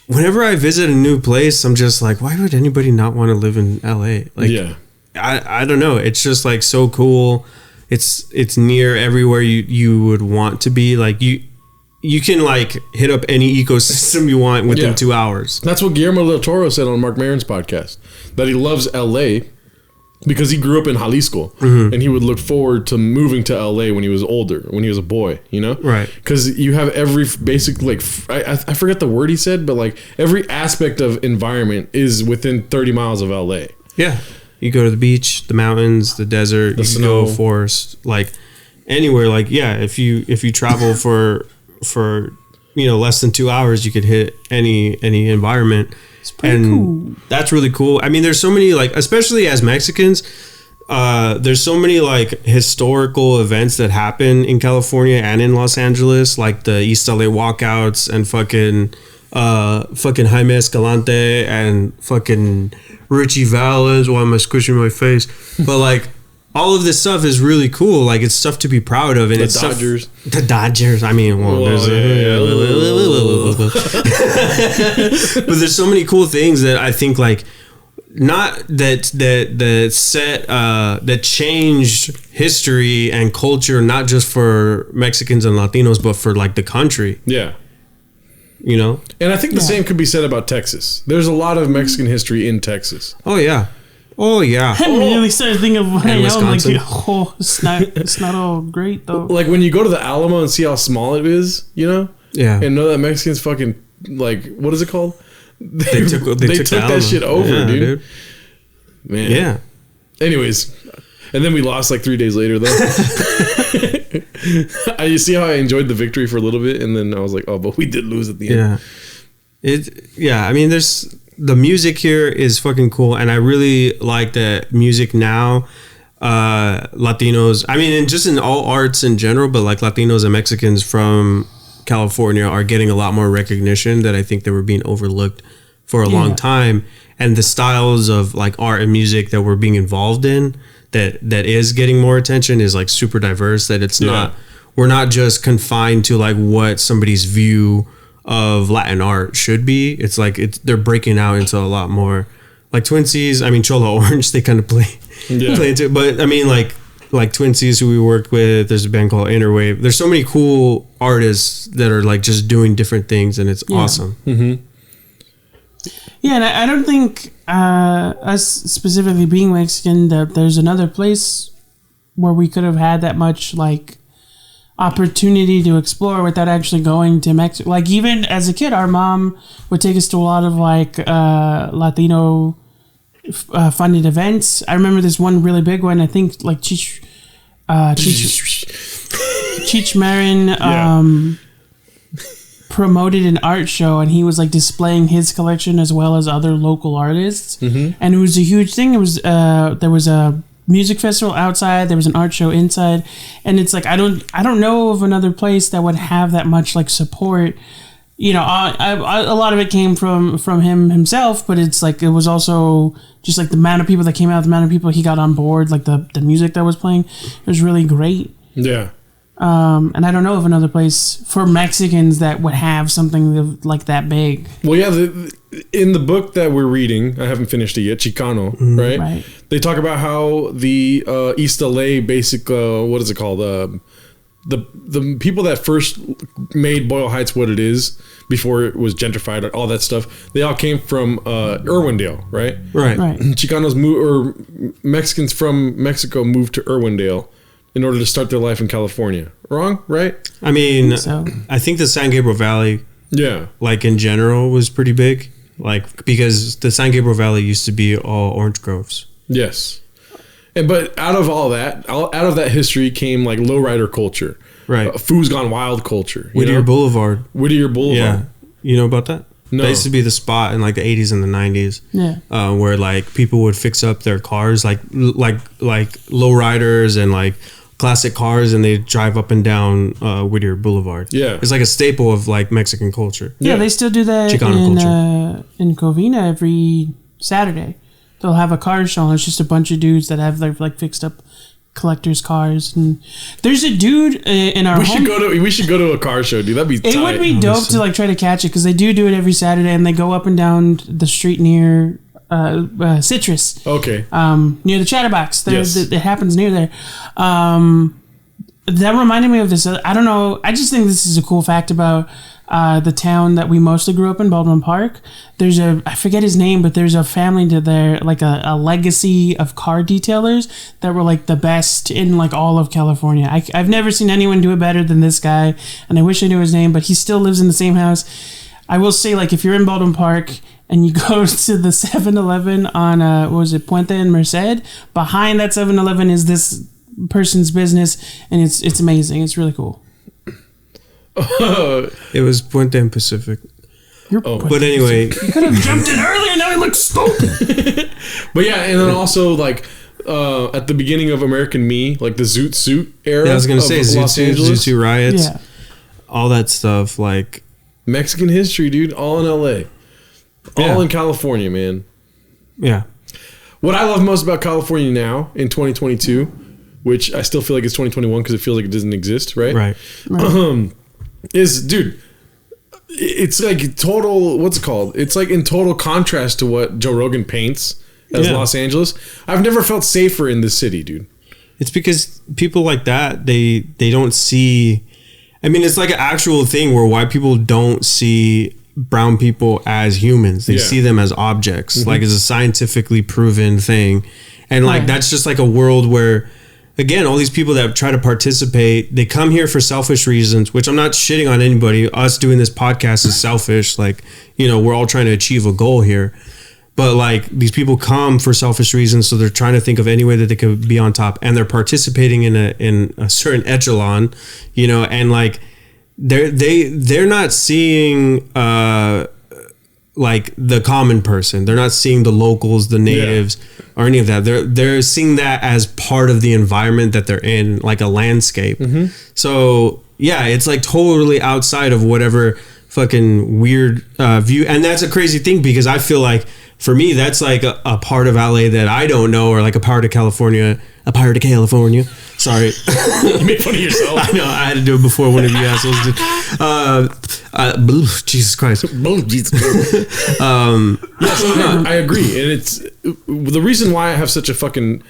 whenever I visit a new place, I'm just like, why would anybody not want to live in LA? Like, I don't know. It's just like so cool. It's near everywhere you would want to be. Like you can like hit up any ecosystem you want within 2 hours. That's what Guillermo del Toro said on Mark Maron's podcast, that he loves LA because he grew up in Jalisco and he would look forward to moving to LA when he was older, when he was a boy, you know? Right. Because you have every basic, like, I forget the word he said, but like every aspect of environment is within 30 miles of LA. Yeah. You go to the beach, the mountains, the desert, the snow, forest, like anywhere. Like, yeah, if you travel for less than 2 hours, you could hit any environment. It's pretty cool. That's really cool. I mean, there's so many, like, especially as Mexicans, there's so many like historical events that happen in California and in Los Angeles, like the East LA walkouts and fucking Jaime Escalante and fucking Richie Valens. Why am I squishing my face? But like, all of this stuff is really cool. Like, it's stuff to be proud of. And the it's Dodgers. The Dodgers. I mean, well, but there's so many cool things that I think, like, not that changed history and culture, not just for Mexicans and Latinos, but for like the country. Yeah. You know? And I think the same could be said about Texas. There's a lot of Mexican history in Texas. Oh, yeah. Oh, yeah. I immediately started thinking of what I know. I'm like, it's not all great, though. Like, when you go to the Alamo and see how small it is, you know? Yeah. And know that Mexicans fucking, like, what is it called? They took that shit over, dude. Man. Yeah. Anyways, and then we lost like 3 days later, though. You see how I enjoyed the victory for a little bit, and then I was like, oh, but we did lose at the end. Yeah. I mean, the music here is fucking cool, and I really like that music now. Latinos, I mean, and just in all arts in general, but like Latinos and Mexicans from California are getting a lot more recognition that I think they were being overlooked for a long time. And the styles of like art and music that we're being involved in that is getting more attention is like super diverse, that it's not, we're not just confined to like what somebody's view of Latin art should be. It's like they're breaking out into a lot more, like Twin Seas. I mean, Cholo Orange, they kind of play into it, but I mean, like Twin Seas, who we worked with, there's a band called Interwave. There's so many cool artists that are like just doing different things, and it's awesome. Yeah, and I don't think us specifically being Mexican that there's another place where we could have had that much like opportunity to explore without actually going to Mexico. Like even as a kid, our mom would take us to a lot of like Latino funded events. I remember this one really big one. I think like Cheech Marin promoted an art show, and he was like displaying his collection as well as other local artists, and it was a huge thing. It was there was a music festival outside, there was an art show inside, and it's like I don't know of another place that would have that much like support. You know, a lot of it came from him himself, but it's like it was also just like the amount of people that came out, the amount of people he got on board, like the music that was playing, it was really great. Yeah. And I don't know of another place for Mexicans that would have something like that big. Well, yeah, in the book that we're reading, I haven't finished it yet, Chicano, right? They talk about how the East LA basic, what is it called? The people that first made Boyle Heights what it is before it was gentrified, all that stuff, they all came from Irwindale, right? Right. Chicanos Mexicans from Mexico moved to Irwindale in order to start their life in California. Wrong? Right? I mean, I think the San Gabriel Valley, like in general, was pretty big. Like, because the San Gabriel Valley used to be all orange groves. Yes. But out of all that, out of that history came like lowrider culture. Right. Food's Gone Wild culture. Whittier Boulevard. Yeah. You know about that? No. That used to be the spot in like the 80s and the 90s. Yeah. Where like people would fix up their cars, like lowriders and like classic cars, and they drive up and down Whittier Boulevard. Yeah. It's like a staple of like Mexican culture. Yeah, they still do that in Covina every Saturday. They'll have a car show, and it's just a bunch of dudes that have like fixed up collectors' cars. And there's a dude in our we should go to a car show, dude. That'd be tight. It would be dope to like try to catch it, because they do it every Saturday, and they go up and down the street near Citrus. Okay. Near the Chatterbox. Yes. It happens near there. That reminded me of this. I don't know. I just think this is a cool fact about the town that we mostly grew up in, Baldwin Park. I forget his name, but there's a family there, like a legacy of car detailers that were like the best in like all of California. I've never seen anyone do it better than this guy, and I wish I knew his name, but he still lives in the same house. I will say, like, if you're in Baldwin Park and you go to the 7-Eleven on, Puente and Merced, behind that 7-Eleven is this person's business, and it's amazing. It's really cool. It was Puente and Pacific. But anyway, you could have jumped in earlier. Now he looks stupid. But yeah, and then also like at the beginning of American Me, like the Zoot Suit era. Yeah, I was gonna say Los Angeles. Zoot Suit riots, all that stuff. Like Mexican history, dude. All in LA, all in California, man. Yeah. What I love most about California now in 2022, which I still feel like it's 2021 because it feels like it doesn't exist, right? Right. Is, dude, it's like total, what's it called? It's like in total contrast to what Joe Rogan paints as Los Angeles. I've never felt safer in this city, dude. It's because people like that, they don't see, I mean, it's like an actual thing where white people don't see brown people as humans. They see them as objects, like it's a scientifically proven thing. And like, that's just like a world where, again, all these people that try to participate, they come here for selfish reasons, which I'm not shitting on anybody. Us doing this podcast is selfish. Like, you know, we're all trying to achieve a goal here. But like, these people come for selfish reasons, so they're trying to think of any way that they could be on top, and they're participating in a certain echelon, you know, and like they're not seeing like the common person. They're not seeing the locals, the natives, or any of that. They're seeing that as part of the environment that they're in, like a landscape. So yeah, it's like totally outside of whatever fucking weird view. And that's a crazy thing, because I feel like for me, that's like a part of LA that I don't know, or like a part of California. Sorry. You make fun of yourself. I know. I had to do it before one of you assholes did. Jesus Christ. I agree. And it's the reason why I have such a fucking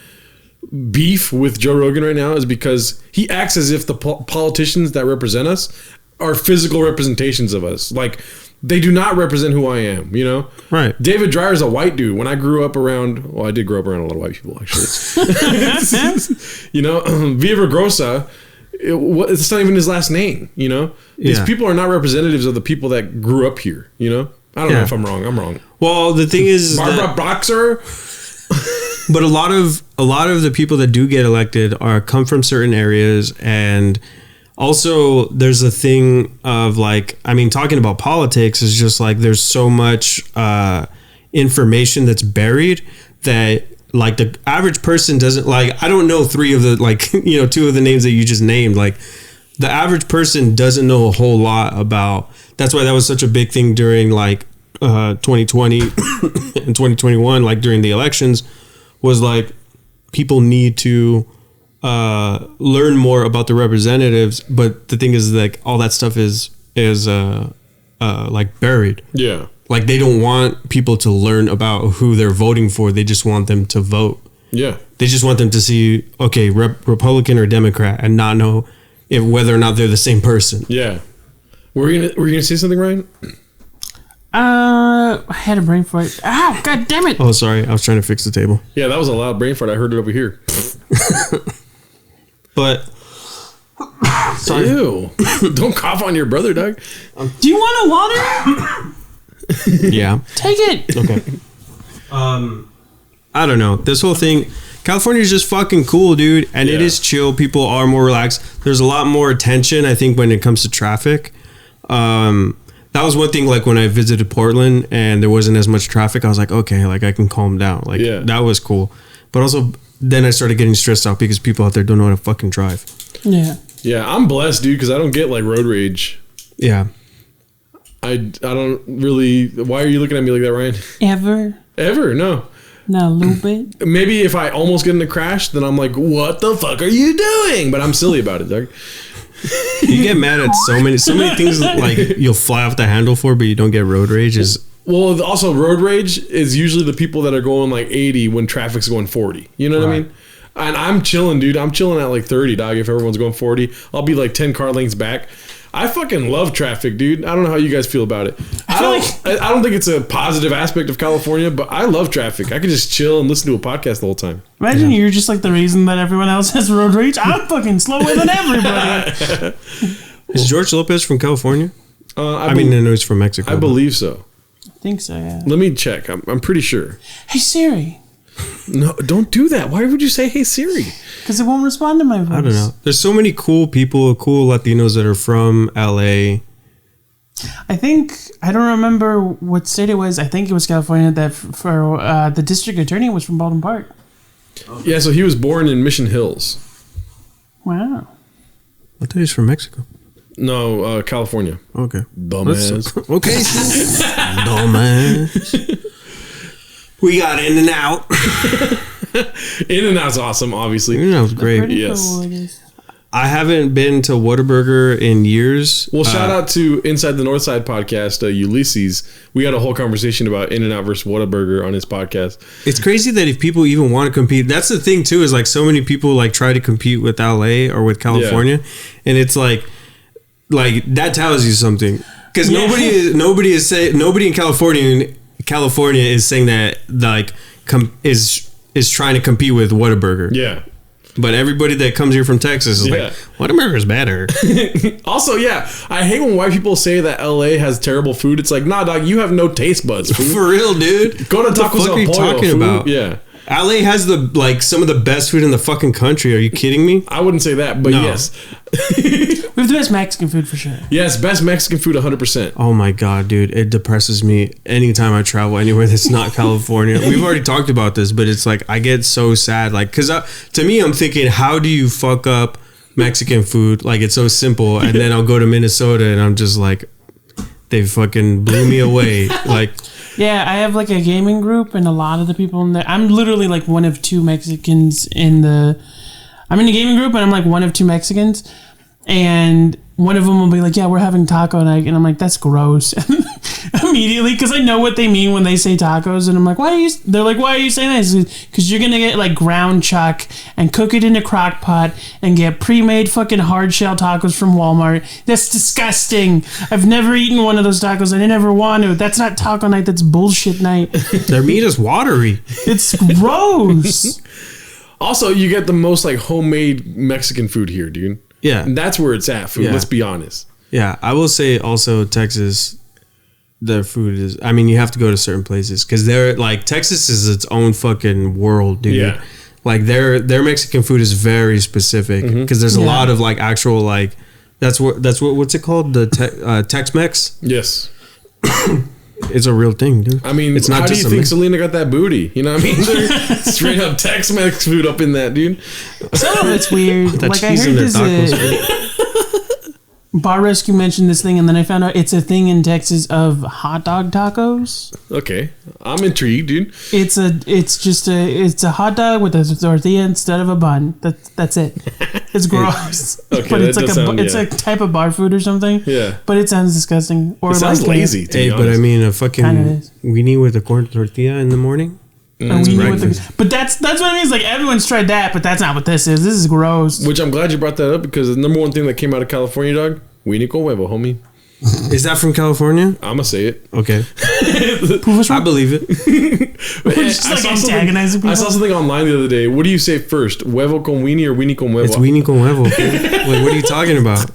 beef with Joe Rogan right now is because he acts as if the politicians that represent us are physical representations of us. Like, they do not represent who I am, you know? Right. David Dreyer's a white dude. When I grew up around, well, I did grow up around a lot of white people, actually. You know, Viva Grossa, it's not even his last name, you know? These people are not representatives of the people that grew up here, you know? I don't know if I'm wrong. I'm wrong. Well, the thing is, Barbara Boxer. But a lot of the people that do get elected come from certain areas, and also there's a thing of like, I mean, talking about politics is just like there's so much information that's buried that like the average person doesn't like. I don't know three of the like two of the names that you just named. Like the average person doesn't know a whole lot about. That's why that was such a big thing during like 2020 and 2021, like during the elections, was like people need to learn more about the representatives. But the thing is, like, all that stuff is like buried. Yeah. Like they don't want people to learn about who they're voting for. They just want them to vote. Yeah. They just want them to see, okay, Republican or Democrat, and not know whether or not they're the same person. Yeah. Were you gonna say something, Ryan? I had a brain fart. Ow, god damn it. Oh, sorry. I was trying to fix the table. Yeah, that was a loud brain fart. I heard it over here. But sorry. Ew. Don't cough on your brother, Doug. Do you want a water? Yeah. Take it. Okay. I don't know. This whole thing, California is just fucking cool, dude. And it is chill. People are more relaxed. There's a lot more attention, I think, when it comes to traffic. That was one thing, like when I visited Portland and there wasn't as much traffic, I was like, okay, like I can calm down. Like that was cool. But also then I started getting stressed out because people out there don't know how to fucking drive. Yeah. Yeah, I'm blessed, dude, because I don't get like road rage. Yeah. I don't really. Why are you looking at me like that, Ryan? Ever? No. Not a little bit. Maybe if I almost get in a crash, then I'm like, what the fuck are you doing? But I'm silly about it, Doug. You get mad at so many things like you'll fly off the handle for, but you don't get road rage. Well, also road rage is usually the people that are going like 80 when traffic's going 40. You know what I mean? And I'm chilling, dude. I'm chilling at like 30, dog. If everyone's going 40, I'll be like 10 car lengths back. I fucking love traffic, dude. I don't know how you guys feel about it. I don't think it's a positive aspect of California, but I love traffic. I could just chill and listen to a podcast the whole time. Imagine you're just like the reason that everyone else has road rage. I'm fucking slower than everybody. Is George Lopez from California? I know he's from Mexico. I believe so. I think so, yeah. Let me check. I'm pretty sure. Hey, Siri. No, don't do that. Why would you say, hey, Siri? Because it won't respond to my voice. I don't know. There's so many cool people, cool Latinos that are from LA. I don't remember what state it was. I think it was California that for the district attorney was from Baldwin Park. Yeah, so he was born in Mission Hills. Wow. I thought he was from Mexico. No, California. Okay. Dumbass. Okay. Dumbass. We got In-N-Out. In-N-Out's awesome, obviously. In-N-Out's great. Yes. I haven't been to Whataburger in years. Well, shout out to Inside the Northside podcast, Ulysses. We had a whole conversation about In-N-Out versus Whataburger on his podcast. It's crazy that if people even want to compete, that's the thing too, is like so many people like try to compete with LA or with California, and it's like that tells you something, because nobody in California is saying that like is trying to compete with Whataburger. Yeah. But everybody that comes here from Texas is like, Whataburger's better. Also, I hate when white people say that LA has terrible food. It's like, nah, dog, you have no taste buds. Food. For real, dude. Go to Tacos What are you talking about? Yeah. LA has some of the best food in the fucking country. Are you kidding me? I wouldn't say that, but yes. We have the best Mexican food for sure. Yes, best Mexican food 100%. Oh my God, dude. It depresses me anytime I travel anywhere that's not California. We've already talked about this, but it's like I get so sad. Like, because to me, I'm thinking, how do you fuck up Mexican food? Like, it's so simple. And then I'll go to Minnesota and I'm just like, they fucking blew me away. Like, yeah, I have like a gaming group, and a lot of the people in there, I'm literally like one of two Mexicans I'm in a gaming group, and I'm like one of two Mexicans, and one of them will be like, yeah, we're having taco night, and I'm like, that's gross. I'm immediately because I know what they mean when they say tacos, and I'm like, why are you? They're like, why are you saying this? Because you're gonna get like ground chuck and cook it in a crock pot and get pre-made fucking hard shell tacos from Walmart. That's disgusting. I've never eaten one of those tacos. I didn't ever want to. That's not taco night. That's bullshit night. Their meat is watery. It's gross. Also, you get the most like homemade Mexican food here, dude. Yeah. And that's where it's at, food. Yeah. Let's be honest. Yeah, I will say also Texas, their food is. I mean, you have to go to certain places because they're like Texas is its own fucking world, dude. Yeah. Like their Mexican food is very specific because there's a lot of like actual like what's it called, the Tex-Mex. Yes. It's a real thing, dude. I mean, it's not how do just you think Selena got that booty? You know what I mean? There's straight up Tex-Mex food up in that, dude. Some of it's weird. that Like I cheese in heard their there's tacos. Bar Rescue mentioned this thing, and then I found out it's a thing in Texas of hot dog tacos. Okay, I'm intrigued, dude. It's a hot dog with a tortilla instead of a bun. That's it. It's gross, Okay, but it's that like does sound, it's yeah. a type of bar food or something. Yeah. But it sounds disgusting. Or It sounds like lazy. To Hey, be but I honest. mean, a Kinda fucking is. weenie with a corn tortilla in the morning. And we knew what breakfast. but that's what I mean. Is like everyone's tried that, but that's not what this is. This is gross. Which I'm glad you brought that up because the number one thing that came out of California, dog, weenie con huevo, homie. Is that from California? I'ma say it. Okay, I believe it. We're just like antagonizing people. I saw something online the other day. What do you say first, huevo con weenie or weenie con huevo? It's weenie con huevo. Like, what are you talking about?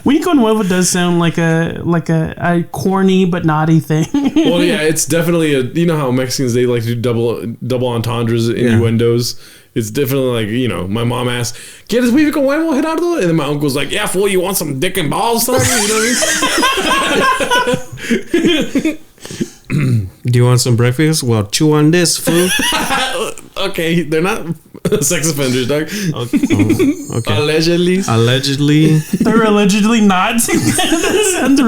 Weenie con huevo does sound like a corny but naughty thing. Well, yeah, it's definitely you know how Mexicans, they like to do double entendres, innuendos. It's definitely like, you know, my mom asked, "¿Quieres weenie con huevo, Gerardo?" And then my uncle's like, "Yeah, fool, you want some dick and balls, son?" You know what I mean? Do you want some breakfast? Well, chew on this, fool. Okay, they're not sex offenders, dog. Okay. Allegedly. Allegedly. They're allegedly not. That sounds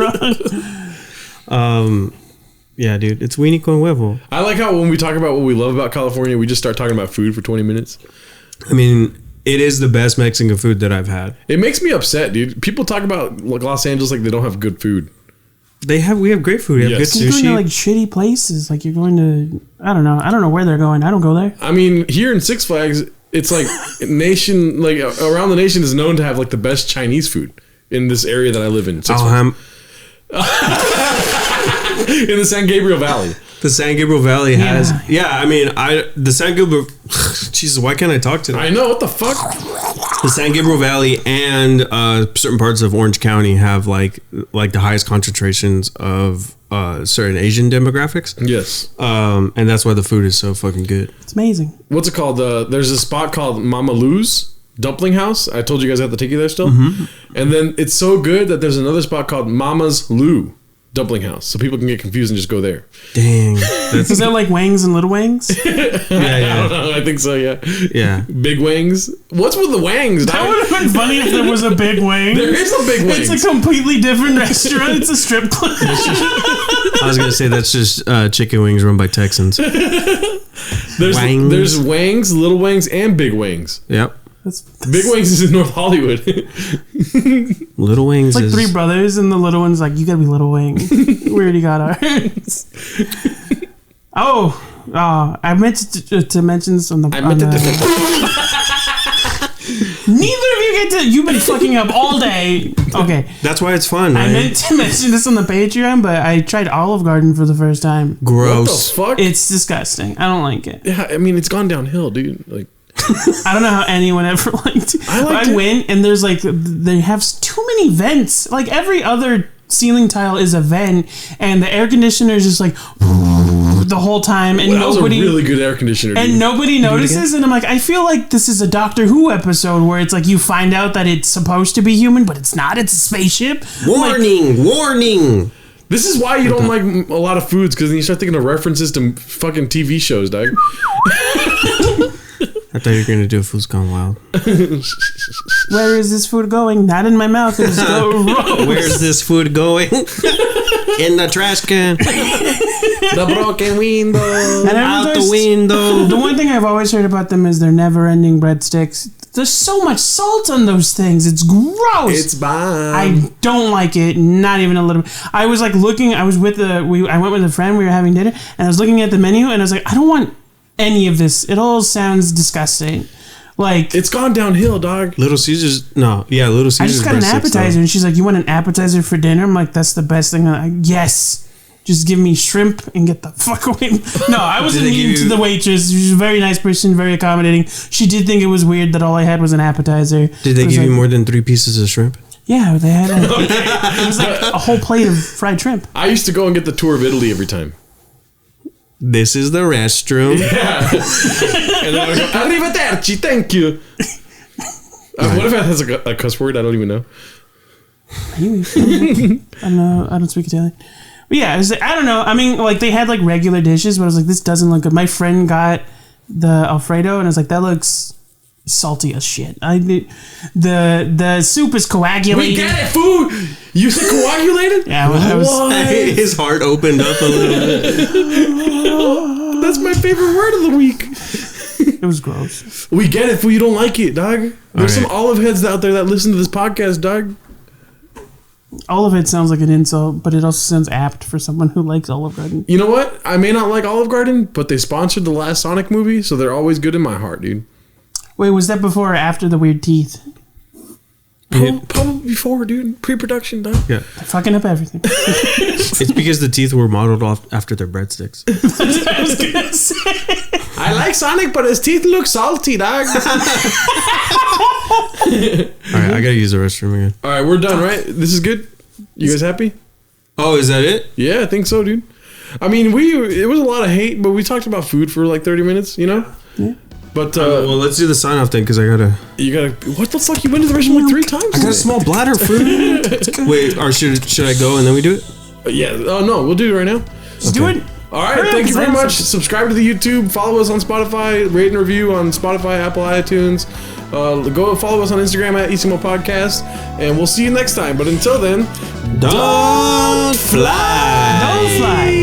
wrong. Yeah, dude, it's weenie con huevo. I like how when we talk about what we love about California, we just start talking about food for 20 minutes. I mean, it is the best Mexican food that I've had. It makes me upset, dude. People talk about like Los Angeles like they don't have good food. We have great food. We have Yes. good You're going to sushi. like shitty places. Like you're going to, I don't know where they're going. I don't go there. I mean, here in Six Flags, it's like nation, like around the nation is known to have like the best Chinese food in this area that I live in. Six Flags. In the San Gabriel Valley. The San Gabriel Valley has. Yeah, I mean, the San Gabriel. Jesus, why can't I talk today? I know, what the fuck? The San Gabriel Valley and certain parts of Orange County have like the highest concentrations of certain Asian demographics. Yes. And that's why the food is so fucking good. It's amazing. What's it called? There's a spot called Mama Lou's Dumpling House. I told you guys I have to take you there still. And then it's so good that there's another spot called Mama's Lou Dumpling House. So people can get confused and just go there. Dang. Is that like Wangs and Little Wangs? I don't know. I think so, yeah. Yeah. Big Wangs. What's with the Wangs? That would have been funny if there was a Big Wang. There is a Big Wangs. It's a completely different restaurant. It's a strip club. I was gonna say that's just chicken wings run by Texans. There's Wangs. there's Wangs, Little Wangs, and Big Wangs. Yep. Big Wangs is in North Hollywood. Little wings It's like is three brothers, and the little one's like, "You gotta be Little Wang." We already got ours. I meant to mention this on the. Neither of you get to. You've been fucking up all day. Okay. That's why it's fun, right? I meant to mention this on the Patreon, but I tried Olive Garden for the first time. Gross. What the fuck? It's disgusting. I don't like it. Yeah, I mean, it's gone downhill, dude. Like, I don't know how anyone ever liked it. liked I it. went and there's like they have too many vents. Like every other ceiling tile is a vent, and the air conditioner is just like the whole time, and that was a nobody really good air conditioner. and dude. nobody notices. And I'm like, I feel like this is a Doctor Who episode where it's like you find out that it's supposed to be human, but it's not. It's a spaceship. Warning! Warning! This is why you don't like a lot of foods, because then you start thinking of references to fucking TV shows, dog. I thought you were gonna do Food's Gone Wild. Where is this food going? Not in my mouth. It's gross. Where's this food going? In the trash can. The broken window. And Out the everyone's- window. The one thing I've always heard about them is their never-ending breadsticks. There's so much salt on those things. It's gross. It's bomb. I don't like it. Not even a little bit. I was like looking. I was with I went with a friend. We were having dinner, and I was looking at the menu, and I was like, I don't want any of this. It all sounds disgusting. Like it's gone downhill, dog. Little Caesars. No, yeah, Little Caesars. I just got an appetizer, and she's like, "You want an appetizer for dinner?" I'm like, "That's the best thing." I'm like, yes. Just give me shrimp and get the fuck away. No, I wasn't mean to the waitress. She was a very nice person, very accommodating. She did think it was weird that all I had was an appetizer. Did they give you more than 3 pieces of shrimp? Yeah, they had it was like a whole plate of fried shrimp. I used to go and get the tour of Italy every time. This is the restroom. Yeah. And then I would go, arrivederci, thank you. What if that has a cuss word? I don't even know. I don't know. I don't speak Italian. But yeah, I don't know. I mean, like they had like regular dishes, but I was like, this doesn't look good. My friend got the Alfredo, and I was like, that looks salty as shit. The soup is coagulated. We get it, food. You said coagulated? Yeah, I was his heart opened up a little bit. That's my favorite word of the week. It was gross. We get it, fool. You don't like it, dog. There's some olive heads out there that listen to this podcast, dog. All of it sounds like an insult, but it also sounds apt for someone who likes Olive Garden. You know what? I may not like Olive Garden, but they sponsored the last Sonic movie, so they're always good in my heart, dude. Wait, was that before or after the weird teeth? Probably before, dude. Pre-production, dog. Yeah. They're fucking up everything. It's because the teeth were modeled off after their breadsticks. I was gonna say. I like Sonic, but his teeth look salty, dog. All right, I gotta use the restroom again. All right, we're done, right? This is good? You guys happy? Oh, is that it? Yeah, I think so, dude. I mean, it was a lot of hate, but we talked about food for like 30 minutes, you know? Yeah. But, well, let's do the sign off then, because I gotta. What the fuck? You went to the restroom like 3 times? I got a small bladder, food. Wait, or should I go and then we do it? Yeah. Oh, no, we'll do it right now. Just do it. All right, thank you very much. Subscribe to the YouTube. Follow us on Spotify. Rate and review on Spotify, Apple, iTunes. Go follow us on Instagram at Isimo Podcast. And we'll see you next time. But until then, don't fly. Don't fly.